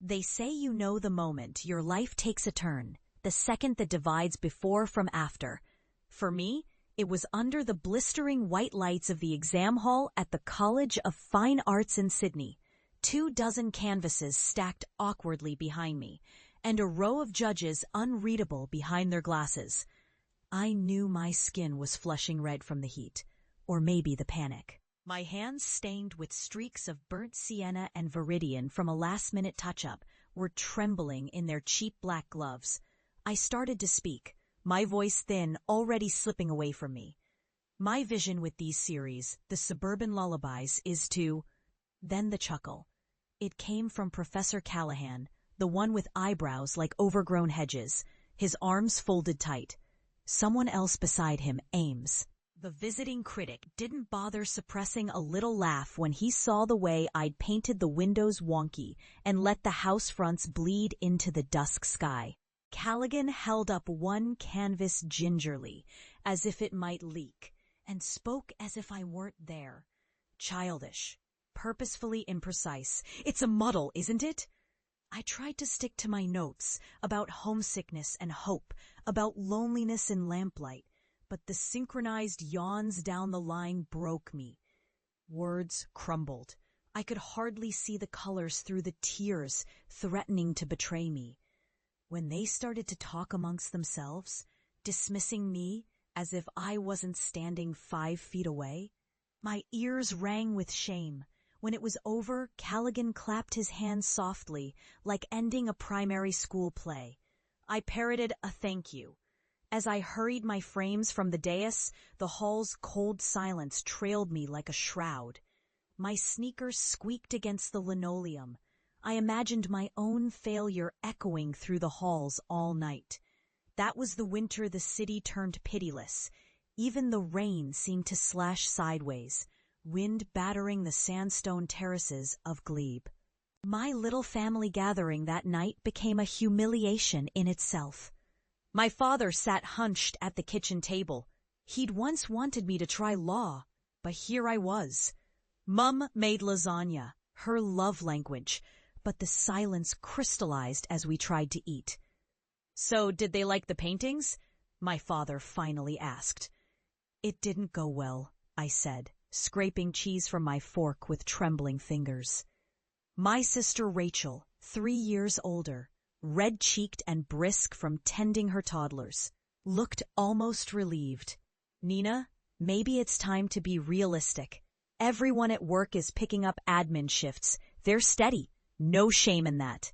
They say you know the moment your life takes a turn, the second that divides before from after. For me, it was under the blistering white lights of the exam hall at the College of Fine Arts in Sydney, 24 canvases stacked awkwardly behind me, and a row of judges unreadable behind their glasses. I knew my skin was flushing red from the heat, or maybe the panic. My hands, stained with streaks of burnt sienna and viridian from a last-minute touch-up, were trembling in their cheap black gloves. I started to speak, my voice thin, already slipping away from me. My vision with these series, the Suburban Lullabies, is to... Then the chuckle. It came from Professor Callahan, the one with eyebrows like overgrown hedges, his arms folded tight. Someone else beside him, Ames. The visiting critic didn't bother suppressing a little laugh when he saw the way I'd painted the windows wonky and let the house fronts bleed into the dusk sky. Callaghan held up one canvas gingerly, as if it might leak, and spoke as if I weren't there. Childish. Purposefully imprecise. It's a muddle, isn't it? I tried to stick to my notes about homesickness and hope, about loneliness in lamplight, but the synchronized yawns down the line broke me. Words crumbled. I could hardly see the colors through the tears threatening to betray me. When they started to talk amongst themselves, dismissing me as if I wasn't standing 5 feet away, my ears rang with shame. When it was over, Callaghan clapped his hands softly, like ending a primary school play. I parroted a thank you. As I hurried my frames from the dais, the hall's cold silence trailed me like a shroud. My sneakers squeaked against the linoleum. I imagined my own failure echoing through the halls all night. That was the winter the city turned pitiless. Even the rain seemed to slash sideways, wind battering the sandstone terraces of Glebe. My little family gathering that night became a humiliation in itself. My father sat hunched at the kitchen table. He'd once wanted me to try law, but here I was. Mum made lasagna, her love language, but the silence crystallized as we tried to eat. "So, did they like the paintings?" my father finally asked. "It didn't go well," I said, scraping cheese from my fork with trembling fingers. My sister Rachel, 3 years older, red-cheeked and brisk from tending her toddlers, looked almost relieved. "Nina, maybe it's time to be realistic. Everyone at work is picking up admin shifts. They're steady. No shame in that."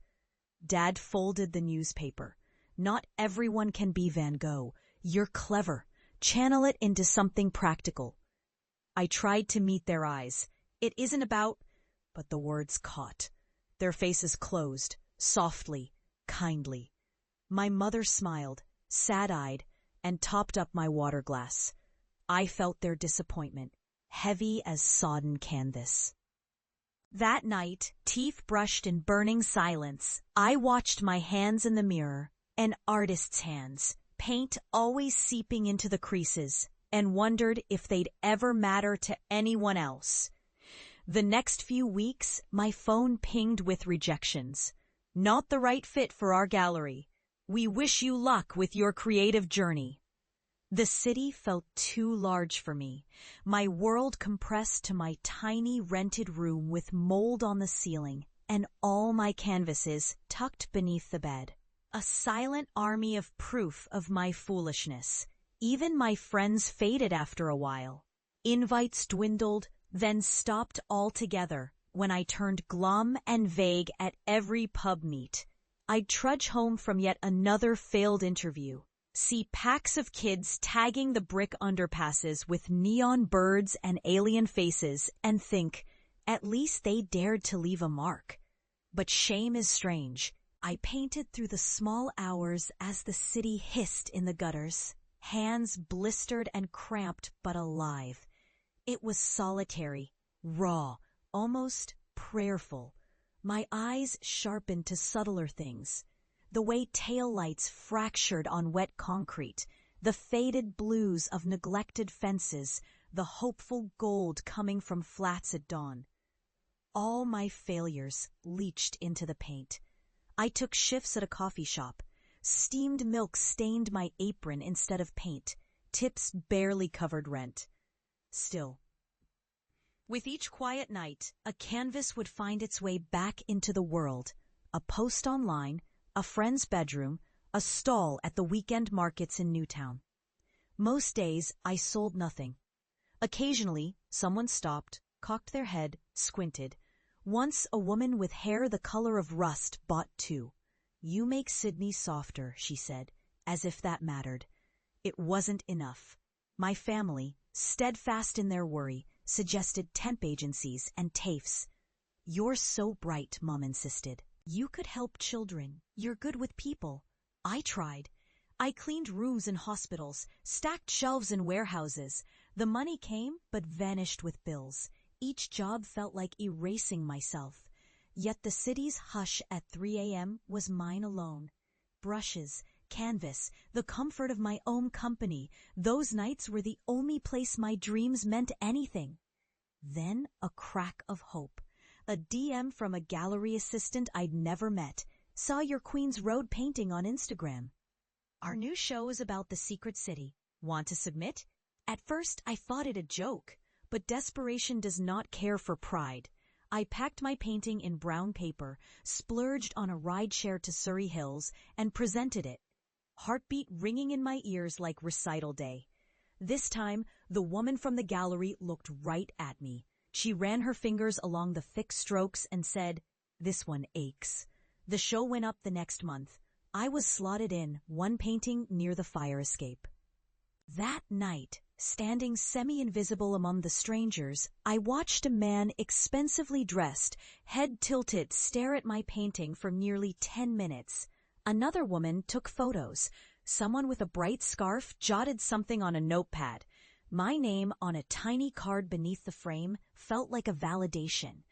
Dad folded the newspaper. "Not everyone can be Van Gogh. You're clever. Channel it into something practical." I tried to meet their eyes. "It isn't about..." But the words caught. Their faces closed, softly, kindly. My mother smiled, sad-eyed, and topped up my water glass. I felt their disappointment, heavy as sodden canvas. That night, teeth brushed in burning silence, I watched my hands in the mirror, an artist's hands, paint always seeping into the creases, and wondered if they'd ever matter to anyone else. The next few weeks, my phone pinged with rejections. "Not the right fit for our gallery. We wish you luck with your creative journey." The city felt too large for me, my world compressed to my tiny rented room with mold on the ceiling and all my canvases tucked beneath the bed. A silent army of proof of my foolishness. Even my friends faded after a while. Invites dwindled, then stopped altogether when I turned glum and vague at every pub meet. I'd trudge home from yet another failed interview, see packs of kids tagging the brick underpasses with neon birds and alien faces, and think, at least they dared to leave a mark. But shame is strange. I painted through the small hours as the city hissed in the gutters, hands blistered and cramped but alive. It was solitary, raw, almost prayerful. My eyes sharpened to subtler things. The way taillights fractured on wet concrete, the faded blues of neglected fences, the hopeful gold coming from flats at dawn. All my failures leached into the paint. I took shifts at a coffee shop. Steamed milk stained my apron instead of paint. Tips barely covered rent. Still, with each quiet night, a canvas would find its way back into the world. A post online, a friend's bedroom, a stall at the weekend markets in Newtown. Most days, I sold nothing. Occasionally, someone stopped, cocked their head, squinted. Once, a woman with hair the color of rust bought two. "You make Sydney softer," she said, as if that mattered. It wasn't enough. My family, steadfast in their worry, suggested temp agencies and TAFEs. "You're so bright," Mom insisted. "You could help children. You're good with people." I tried. I cleaned rooms in hospitals, stacked shelves in warehouses. The money came, but vanished with bills. Each job felt like erasing myself. Yet the city's hush at 3 a.m. was mine alone. Brushes, canvas, the comfort of my own company. Those nights were the only place my dreams meant anything. Then a crack of hope. A DM from a gallery assistant I'd never met. "Saw your Queens Road painting on Instagram. Our new show is about the secret city. Want to submit?" At first, I thought it a joke, but desperation does not care for pride. I packed my painting in brown paper, splurged on a rideshare to Surrey Hills, and presented it. Heartbeat ringing in my ears like recital day. This time, the woman from the gallery looked right at me. She ran her fingers along the thick strokes and said, "This one aches." The show went up the next month. I was slotted in, one painting near the fire escape. That night, standing semi-invisible among the strangers, I watched a man expensively dressed, head tilted, stare at my painting for nearly 10 minutes. Another woman took photos. Someone with a bright scarf jotted something on a notepad. My name on a tiny card beneath the frame felt like a validation.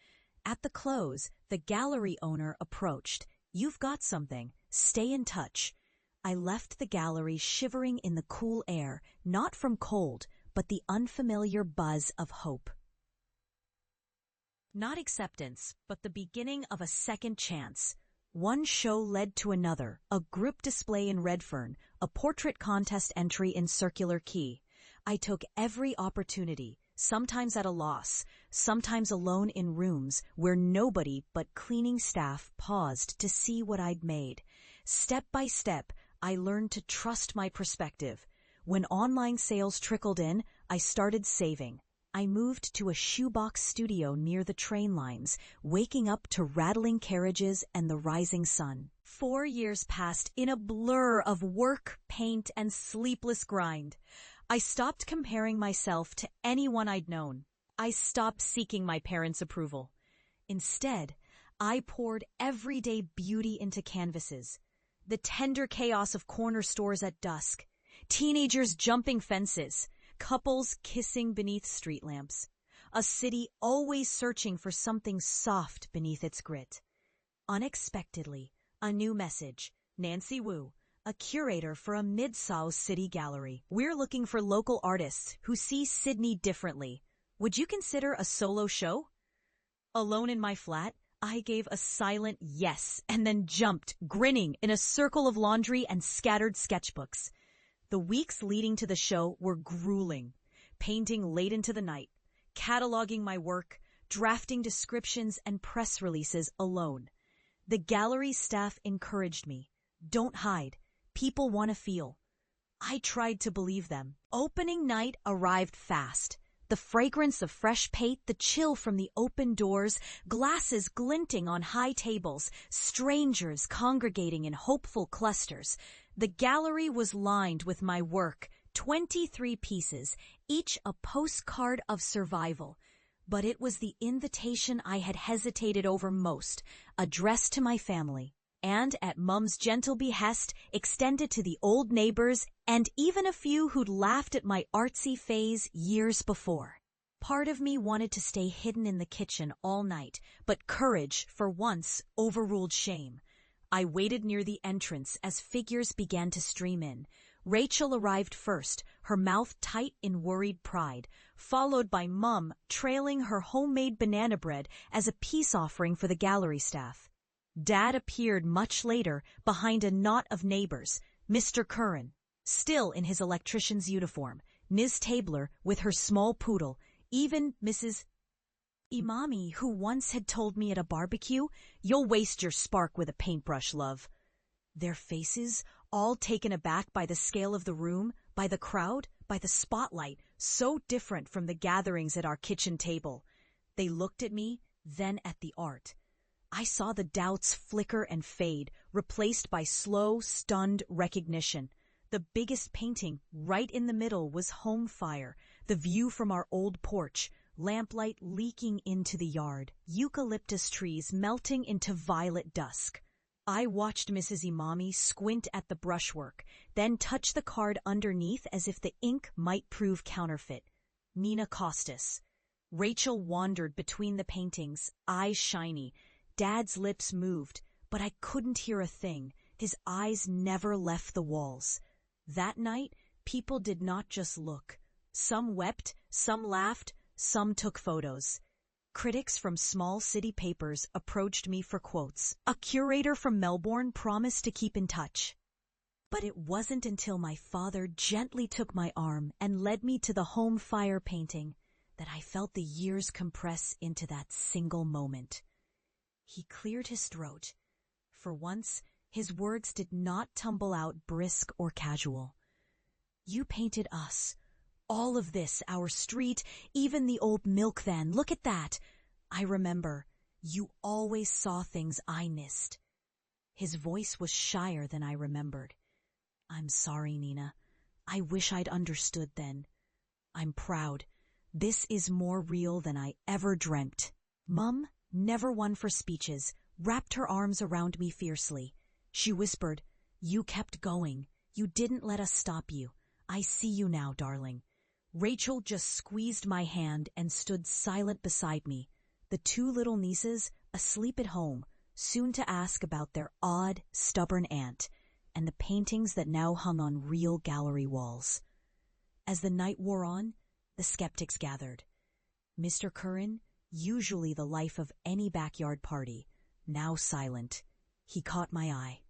At the close, the gallery owner approached. "You've got something. Stay in touch." I left the gallery shivering in the cool air, not from cold, but the unfamiliar buzz of hope. Not acceptance, but the beginning of a second chance. One show led to another, a group display in Redfern, a portrait contest entry in Circular Quay. I took every opportunity, sometimes at a loss, sometimes alone in rooms where nobody but cleaning staff paused to see what I'd made. Step by step, I learned to trust my perspective. When online sales trickled in, I started saving. I moved to a shoebox studio near the train lines, waking up to rattling carriages and the rising sun. 4 years passed in a blur of work, paint, and sleepless grind. I stopped comparing myself to anyone I'd known. I stopped seeking my parents' approval. Instead, I poured everyday beauty into canvases. The tender chaos of corner stores at dusk, teenagers jumping fences, couples kissing beneath street lamps, a city always searching for something soft beneath its grit. Unexpectedly, a new message. Nancy Wu, a curator for a mid-South city gallery. "We're looking for local artists who see Sydney differently. Would you consider a solo show?" Alone in my flat, I gave a silent yes and then jumped, grinning, in a circle of laundry and scattered sketchbooks. The weeks leading to the show were grueling. Painting late into the night, cataloging my work, drafting descriptions and press releases alone. The gallery staff encouraged me. "Don't hide. People want to feel." I tried to believe them. Opening night arrived fast. The fragrance of fresh paint, the chill from the open doors, glasses glinting on high tables, strangers congregating in hopeful clusters. The gallery was lined with my work, 23 pieces, each a postcard of survival. But it was the invitation I had hesitated over most, addressed to my family, and at Mum's gentle behest, extended to the old neighbors and even a few who'd laughed at my artsy phase years before. Part of me wanted to stay hidden in the kitchen all night, but courage, for once, overruled shame. I waited near the entrance as figures began to stream in. Rachel arrived first, her mouth tight in worried pride, followed by Mum trailing her homemade banana bread as a peace offering for the gallery staff. Dad appeared much later behind a knot of neighbors, Mr. Curran, still in his electrician's uniform, Ms. Tabler with her small poodle, even Mrs. Imami, who once had told me at a barbecue, "You'll waste your spark with a paintbrush, love." Their faces, all taken aback by the scale of the room, by the crowd, by the spotlight, so different from the gatherings at our kitchen table. They looked at me, then at the art. I saw the doubts flicker and fade, replaced by slow, stunned recognition. The biggest painting, right in the middle, was Home Fire, the view from our old porch, lamplight leaking into the yard, eucalyptus trees melting into violet dusk. I watched Mrs. Imami squint at the brushwork, then touch the card underneath as if the ink might prove counterfeit. Nina Costas. Rachel wandered between the paintings, eyes shiny. Dad's lips moved, but I couldn't hear a thing. His eyes never left the walls. That night, people did not just look. Some wept, some laughed, some took photos. Critics from small city papers approached me for quotes. A curator from Melbourne promised to keep in touch. But it wasn't until my father gently took my arm and led me to the Home Fire painting that I felt the years compress into that single moment. He cleared his throat. For once, his words did not tumble out brisk or casual. "You painted us. All of this, our street, even the old milk van. Look at that. I remember. You always saw things I missed." His voice was shyer than I remembered. "I'm sorry, Nina. I wish I'd understood then. I'm proud. This is more real than I ever dreamt." Mum, never one for speeches, wrapped her arms around me fiercely. She whispered, "You kept going. You didn't let us stop you. I see you now, darling." Rachel just squeezed my hand and stood silent beside me, the two little nieces asleep at home, soon to ask about their odd, stubborn aunt, and the paintings that now hung on real gallery walls. As the night wore on, the skeptics gathered. Mr. Curran, usually the life of any backyard party, now silent. He caught my eye.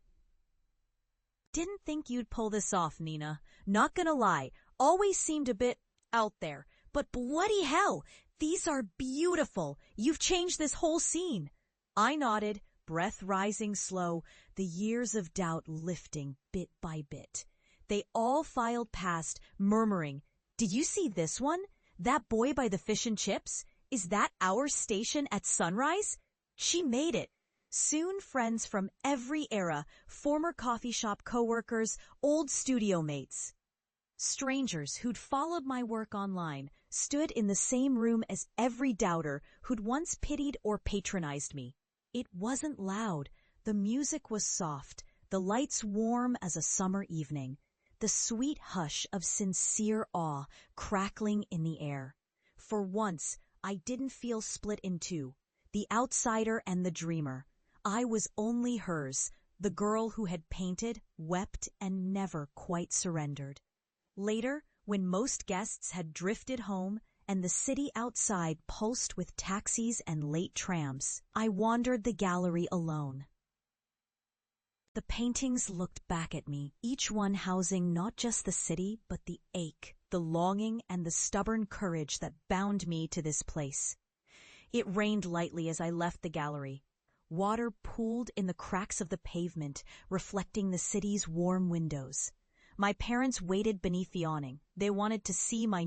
"Didn't think you'd pull this off, Nina. Not gonna lie, always seemed a bit out there. But bloody hell, these are beautiful. You've changed this whole scene." I nodded, breath rising slow, the years of doubt lifting bit by bit. They all filed past, murmuring, "Did you see this one? That boy by the fish and chips? Is that our station at sunrise?" She made it. Soon friends from every era, former coffee shop coworkers, old studio mates. Strangers who'd followed my work online stood in the same room as every doubter who'd once pitied or patronized me. It wasn't loud. The music was soft, the lights warm as a summer evening, the sweet hush of sincere awe crackling in the air. For once, I didn't feel split in two, the outsider and the dreamer. I was only hers, the girl who had painted, wept, and never quite surrendered. Later, when most guests had drifted home and the city outside pulsed with taxis and late trams, I wandered the gallery alone. The paintings looked back at me, each one housing not just the city, but the ache, the longing, and the stubborn courage that bound me to this place. It rained lightly as I left the gallery. Water pooled in the cracks of the pavement, reflecting the city's warm windows. My parents waited beneath the awning. They wanted to see my